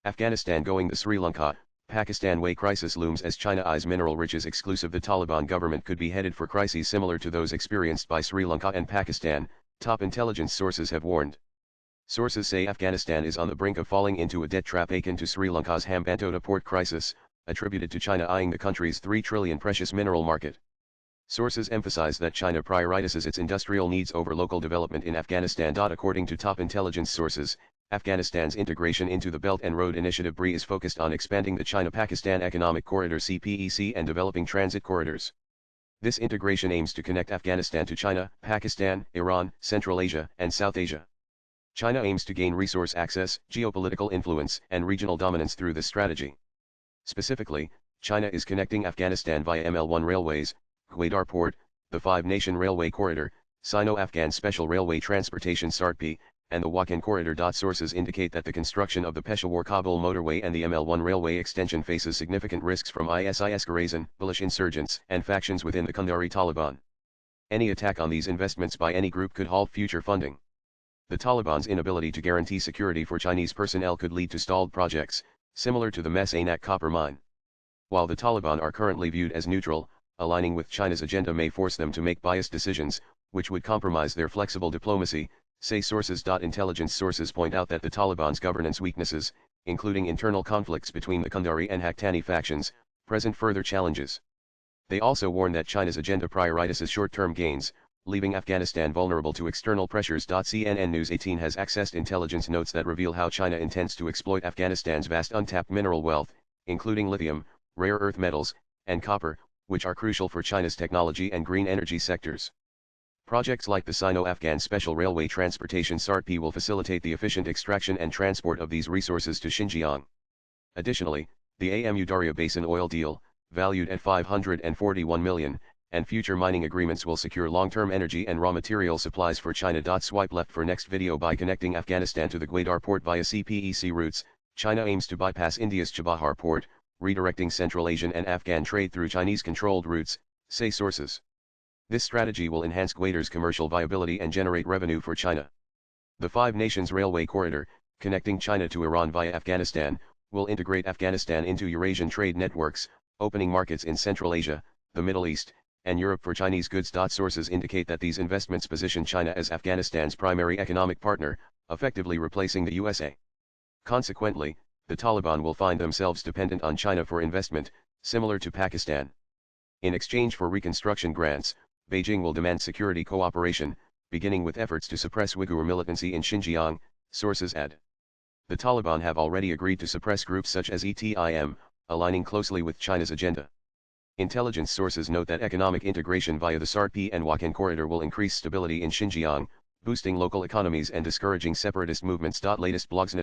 Afghanistan going the Sri Lanka, Pakistan way crisis looms as China eyes mineral riches exclusive. The Taliban government could be headed for crises similar to those experienced by Sri Lanka and Pakistan, top intelligence sources have warned. Sources say Afghanistan is on the brink of falling into a debt trap akin to Sri Lanka's Hambantota port crisis, attributed to China eyeing the country's $3 trillion precious mineral market. Sources emphasize that China prioritizes its industrial needs over local development in Afghanistan. According to top intelligence sources, Afghanistan's integration into the Belt and Road Initiative (BRI) is focused on expanding the China-Pakistan Economic Corridor (CPEC) and developing transit corridors. This integration aims to connect Afghanistan to China, Pakistan, Iran, Central Asia, and South Asia. China aims to gain resource access, geopolitical influence, and regional dominance through this strategy. Specifically, China is connecting Afghanistan via ML1 railways, Gwadar Port, the Five-Nation Railway Corridor, Sino-Afghan Special Railway Transportation (SARTP), and the Wakhan Corridor. Sources indicate that the construction of the Peshawar-Kabul motorway and the ML1 railway extension faces significant risks from ISIS Khorasan, bullish insurgents, and factions within the Kandari Taliban. Any attack on these investments by any group could halt future funding. The Taliban's inability to guarantee security for Chinese personnel could lead to stalled projects, similar to the Messainak copper mine. While the Taliban are currently viewed as neutral, aligning with China's agenda may force them to make biased decisions, which would compromise their flexible diplomacy, say sources. Intelligence sources point out that the Taliban's governance weaknesses, including internal conflicts between the Kandari and Haqqani factions, present further challenges. They also warn that China's agenda prioritizes short-term gains, leaving Afghanistan vulnerable to external pressures. CNN News 18 has accessed intelligence notes that reveal how China intends to exploit Afghanistan's vast untapped mineral wealth, including lithium, rare earth metals, and copper, which are crucial for China's technology and green energy sectors. Projects like the Sino-Afghan Special Railway Transportation (SARTP) will facilitate the efficient extraction and transport of these resources to Xinjiang. Additionally, the Amu Darya Basin oil deal, valued at $541 million, and future mining agreements will secure long-term energy and raw material supplies for China. Swipe left for next video. By connecting Afghanistan to the Gwadar port via CPEC routes, China aims to bypass India's Chabahar port, redirecting Central Asian and Afghan trade through Chinese-controlled routes, say sources. This strategy will enhance Gwadar's commercial viability and generate revenue for China. The Five Nations Railway Corridor, connecting China to Iran via Afghanistan, will integrate Afghanistan into Eurasian trade networks, opening markets in Central Asia, the Middle East, and Europe for Chinese goods. Sources indicate that these investments position China as Afghanistan's primary economic partner, effectively replacing the USA. Consequently, the Taliban will find themselves dependent on China for investment, similar to Pakistan. In exchange for reconstruction grants, Beijing will demand security cooperation, beginning with efforts to suppress Uyghur militancy in Xinjiang, sources add. The Taliban have already agreed to suppress groups such as ETIM, aligning closely with China's agenda. Intelligence sources note that economic integration via the SARTP and Wakhan corridor will increase stability in Xinjiang, boosting local economies and discouraging separatist movements. Latest blogs.